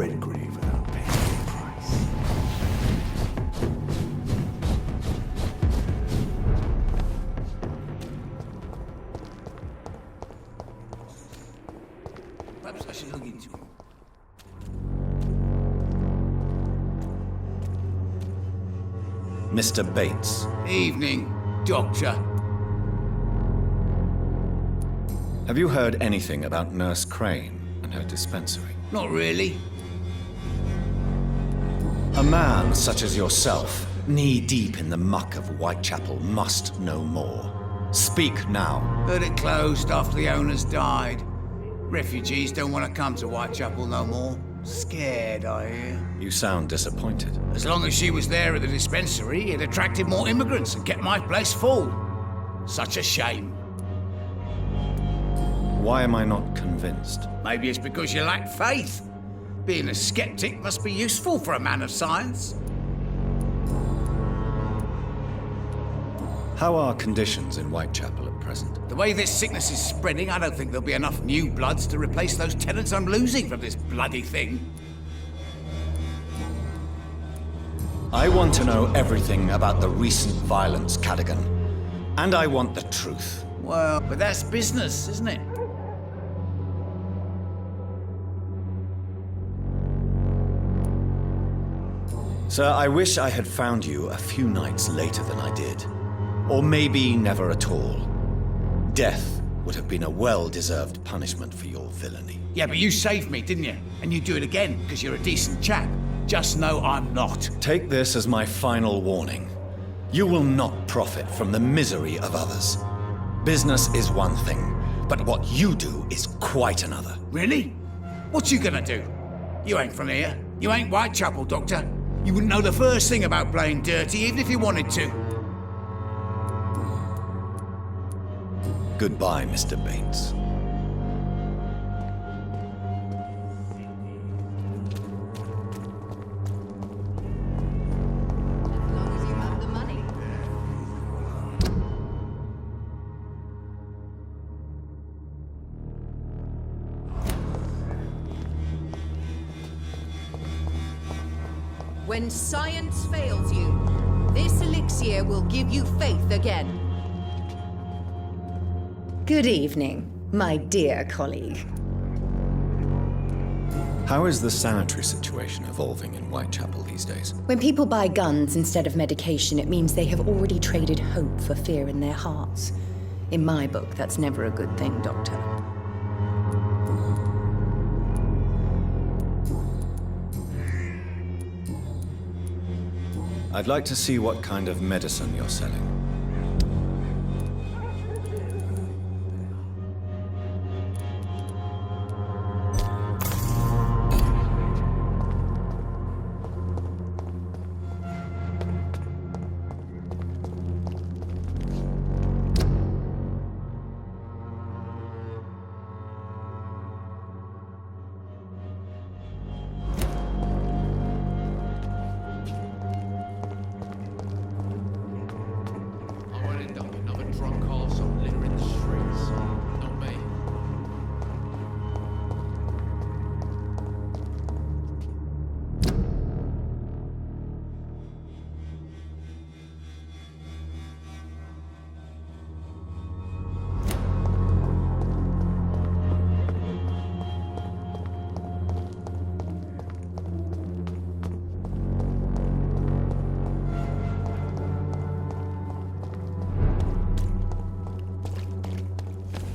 Redgrave without paying a price. Perhaps I should look into it. Mr. Bates. Evening, Doctor. Have you heard anything about Nurse Crane and her dispensary? Not really. A man such as yourself, knee-deep in the muck of Whitechapel, must know more. Speak now. Heard it closed after the owners died. Refugees don't want to come to Whitechapel no more. Scared, I hear. You sound disappointed. As long as she was there at the dispensary, it attracted more immigrants and kept my place full. Such a shame. Why am I not convinced? Maybe it's because you lack faith. Being a skeptic must be useful for a man of science. How are conditions in Whitechapel at present? The way this sickness is spreading, I don't think there'll be enough new bloods to replace those tenants I'm losing from this bloody thing. I want to know everything about the recent violence, Cadogan. And I want the truth. Well, but that's business, isn't it? Sir, I wish I had found you a few nights later than I did. Or maybe never at all. Death would have been a well-deserved punishment for your villainy. Yeah, but you saved me, didn't you? And you'd do it again, because you're a decent chap. Just know I'm not. Take this as my final warning. You will not profit from the misery of others. Business is one thing, but what you do is quite another. Really? What you gonna do? You ain't from here. You ain't Whitechapel, Doctor. You wouldn't know the first thing about playing dirty, even if you wanted to. Goodbye, Mr. Bates. As long as you have the money. When science fails you, this elixir will give you faith again. Good evening, my dear colleague. How is the sanitary situation evolving in Whitechapel these days? When people buy guns instead of medication, it means they have already traded hope for fear in their hearts. In my book, that's never a good thing, Doctor. I'd like to see what kind of medicine you're selling.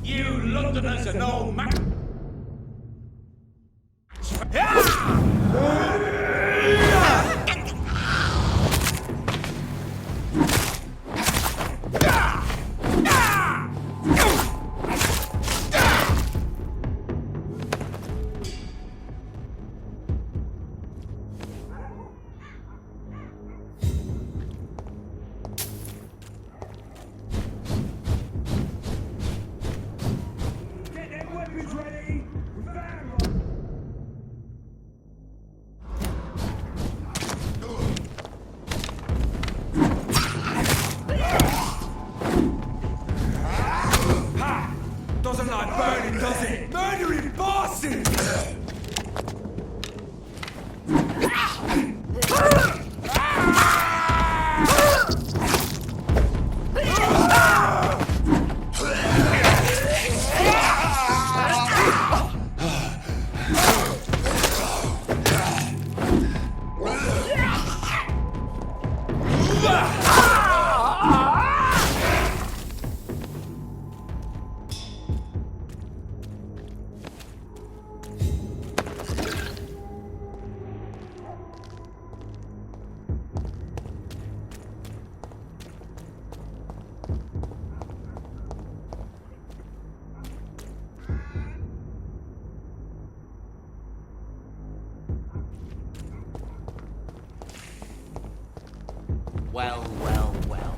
You Londoners are no match. Well, well, well.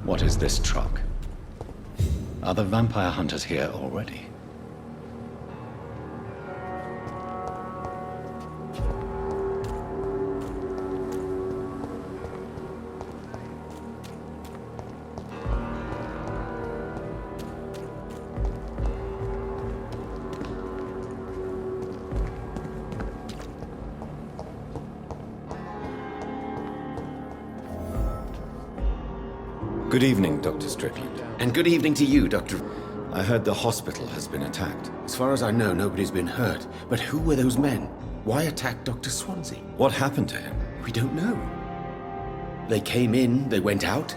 What is this truck? Are the vampire hunters here already? Good evening, Dr. Strickland. And good evening to you, Dr. I heard the hospital has been attacked. As far as I know, nobody's been hurt. But who were those men? Why attack Dr. Swansea? What happened to him? We don't know. They came in, they went out.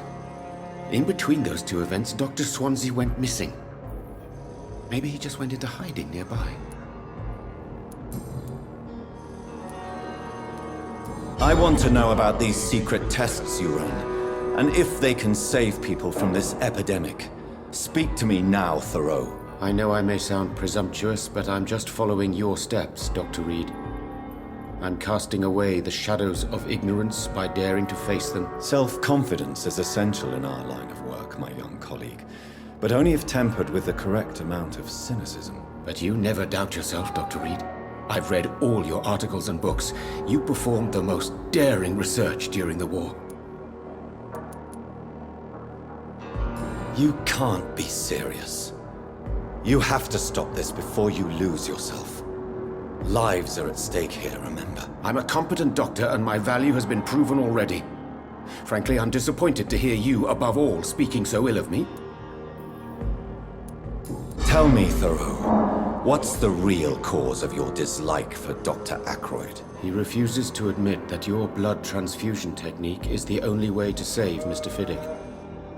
In between those two events, Dr. Swansea went missing. Maybe he just went into hiding nearby. I want to know about these secret tests you run, and if they can save people from this epidemic. Speak to me now, Thoreau. I know I may sound presumptuous, but I'm just following your steps, Dr. Reed. I'm casting away the shadows of ignorance by daring to face them. Self-confidence is essential in our line of work, my young colleague, but only if tempered with the correct amount of cynicism. But you never doubt yourself, Dr. Reed. I've read all your articles and books. You performed the most daring research during the war. You can't be serious. You have to stop this before you lose yourself. Lives are at stake here, remember? I'm a competent doctor, and my value has been proven already. Frankly, I'm disappointed to hear you, above all, speaking so ill of me. Tell me, Thoreau, what's the real cause of your dislike for Dr. Ackroyd? He refuses to admit that your blood transfusion technique is the only way to save Mr. Fiddick.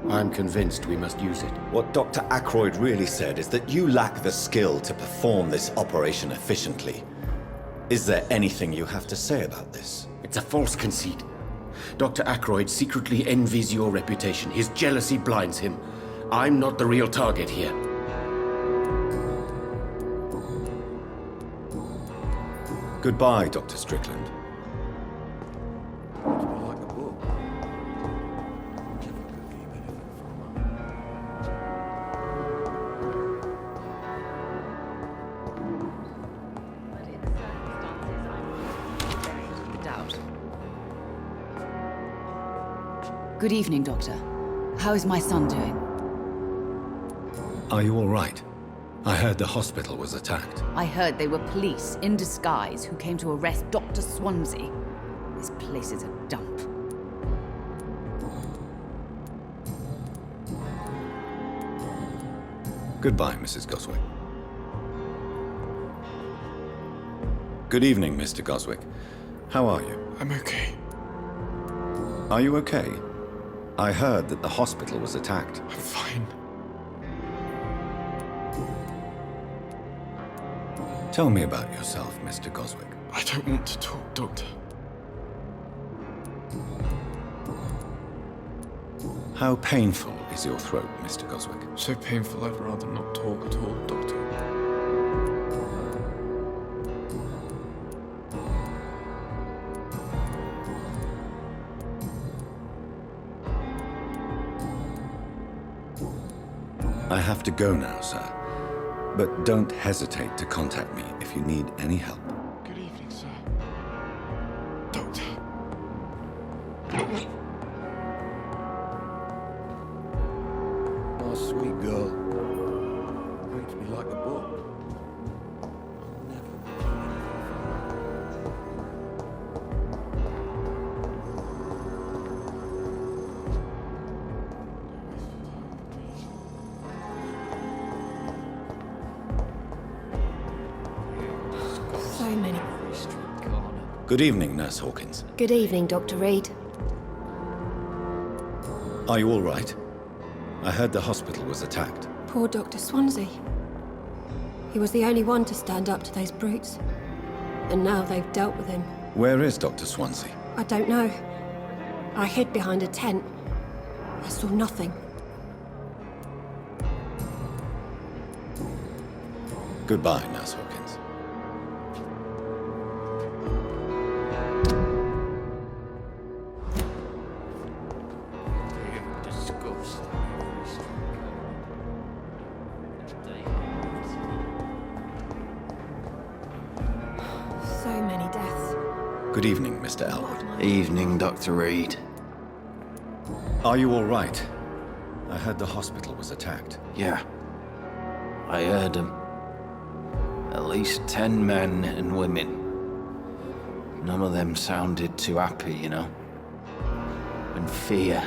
I'm convinced we must use it. What Dr. Ackroyd really said is that you lack the skill to perform this operation efficiently. Is there anything you have to say about this? It's a false conceit. Dr. Ackroyd secretly envies your reputation. His jealousy blinds him. I'm not the real target here. Goodbye, Dr. Strickland. Good evening, Doctor. How is my son doing? Are you all right? I heard the hospital was attacked. I heard they were police in disguise who came to arrest Dr. Swansea. This place is a dump. Goodbye, Mrs. Goswick. Good evening, Mr. Goswick. How are you? I'm okay. Are you okay? I heard that the hospital was attacked. I'm fine. Tell me about yourself, Mr. Goswick. I don't want to talk, Doctor. How painful is your throat, Mr. Goswick? So painful I'd rather not talk at all, Doctor. I have to go now, sir. But don't hesitate to contact me if you need any help. Good evening, sir. Doctor. Oh, sweet girl. Reads me like a book. So many. Good evening, Nurse Hawkins. Good evening, Dr. Reed. Are you all right? I heard the hospital was attacked. Poor Dr. Swansea. He was the only one to stand up to those brutes. And now they've dealt with him. Where is Dr. Swansea? I don't know. I hid behind a tent. I saw nothing. Goodbye, Nurse Hawkins. So many deaths. Good evening, Mr. Elwood. Evening, Dr. Reed. Are you all right? I heard the hospital was attacked. Yeah. I heard them. At least 10 men and women. None of them sounded too happy, you know. When fear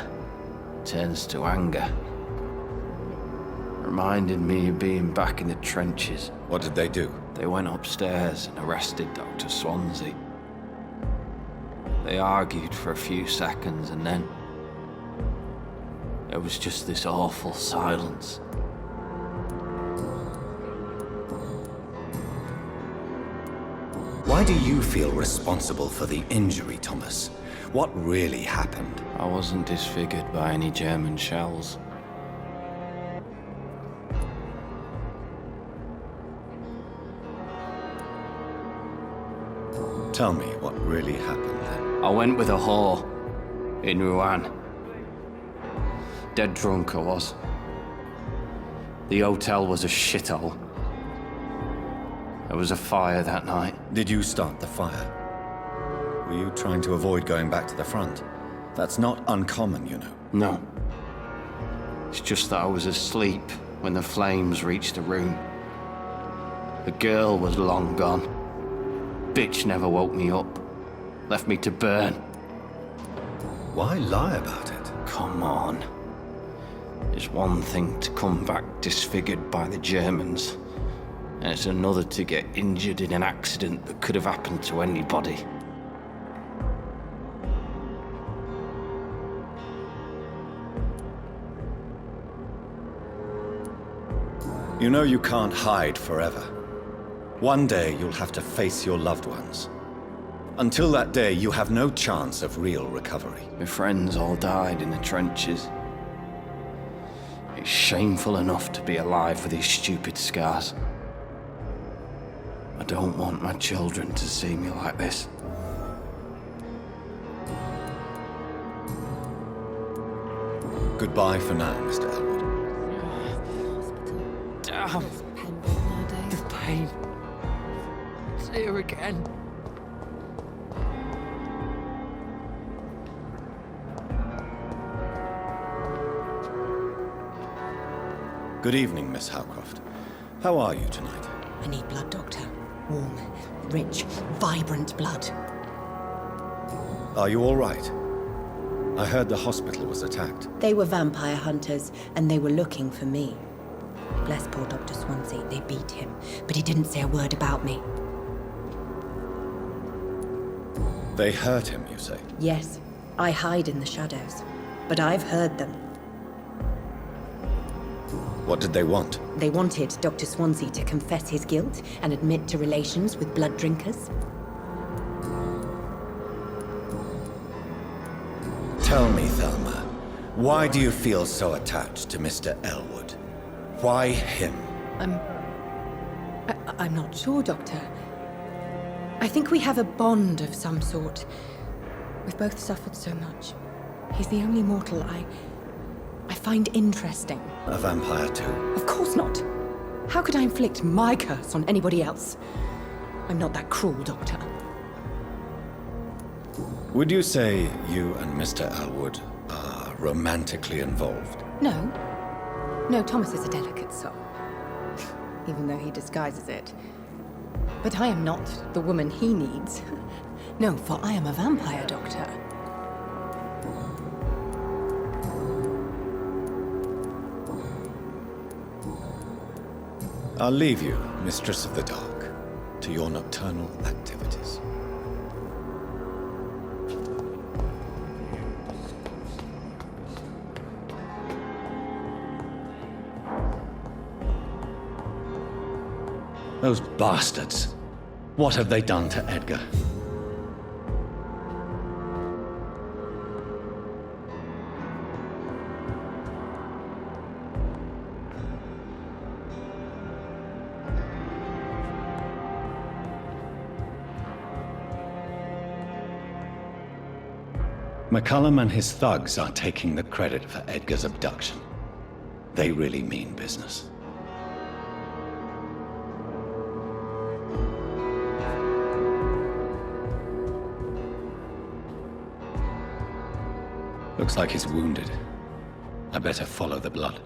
turns to anger. Reminded me of being back in the trenches. What did they do? They went upstairs and arrested Dr. Swansea. They argued for a few seconds and then... there was just this awful silence. Why do you feel responsible for the injury, Thomas? What really happened? I wasn't disfigured by any German shells. Tell me what really happened then. I went with a whore in Rouen. Dead drunk I was. The hotel was a shithole. There was a fire that night. Did you start the fire? Were you trying to avoid going back to the front? That's not uncommon, you know. No. It's just that I was asleep when the flames reached the room. The girl was long gone. Bitch never woke me up. Left me to burn. Why lie about it? Come on. It's one thing to come back disfigured by the Germans, and it's another to get injured in an accident that could have happened to anybody. You know you can't hide forever. One day you'll have to face your loved ones. Until that day, you have no chance of real recovery. My friends all died in the trenches. It's shameful enough to be alive with these stupid scars. I don't want my children to see me like this. Goodbye for now, Mr. Elwood. Damn. The pain. It's here again. Good evening, Miss Howcroft. How are you tonight? I need blood, Doctor. Warm, rich, vibrant blood. Are you all right? I heard the hospital was attacked. They were vampire hunters, and they were looking for me. Bless poor Dr. Swansea, they beat him, but he didn't say a word about me. They hurt him, you say? Yes, I hide in the shadows, but I've heard them. What did they want? They wanted Dr. Swansea to confess his guilt and admit to relations with blood drinkers. Tell me, Thelma, why do you feel so attached to Mr. Elwood? Why him? I'm not sure, Doctor. I think we have a bond of some sort. We've both suffered so much. He's the only mortal I find interesting. A vampire too? Of course not. How could I inflict my curse on anybody else? I'm not that cruel, Doctor. Would you say you and Mr. Elwood are romantically involved? No. No, Thomas is a delicate soul. Even though he disguises it. But I am not the woman he needs. No, for I am a vampire, Doctor. I'll leave you, Mistress of the Dark. to your nocturnal activities. Those bastards. What have they done to Edgar? McCullum and his thugs are taking the credit for Edgar's abduction. They really mean business. Looks like he's wounded. I better follow the blood.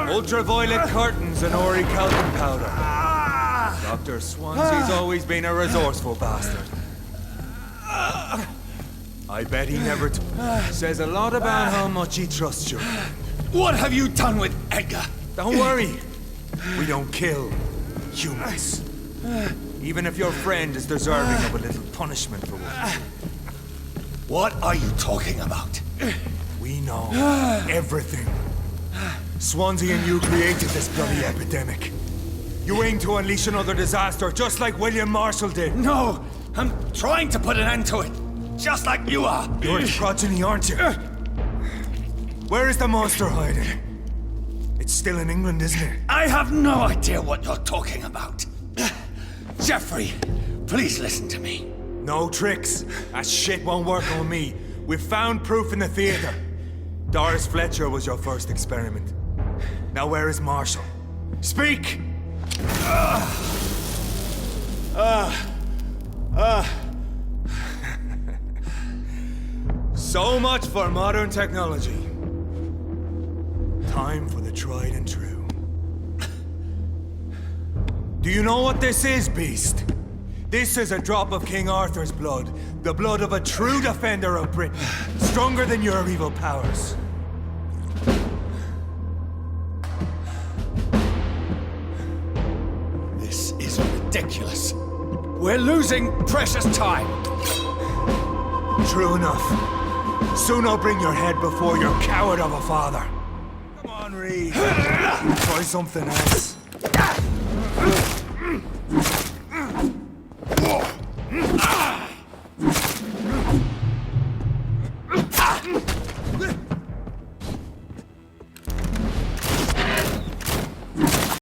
Ultraviolet curtains and orichalcum powder. Dr. Swansea's always been a resourceful bastard. I bet he never says a lot about how much he trusts you. What have you done with Edgar? Don't worry. We don't kill humans. Even if your friend is deserving of a little punishment for what he did. What are you talking about? We know everything. Swansea and you created this bloody epidemic. You aim to unleash another disaster, just like William Marshall did. No! I'm trying to put an end to it, just like you are. You're its progeny, aren't you? Where is the monster hiding? It's still in England, isn't it? I have no idea what you're talking about. Jeffrey, please listen to me. No tricks. That shit won't work on me. We've found proof in the theater. Doris Fletcher was your first experiment. Now where is Marshall? Speak! So much for modern technology. Time for the tried and true. Do you know what this is, Beast? This is a drop of King Arthur's blood. The blood of a true defender of Britain. Stronger than your evil powers. This is ridiculous. We're losing precious time. True enough. Soon I'll bring your head before your coward of a father. Come on, Reed. Try something else.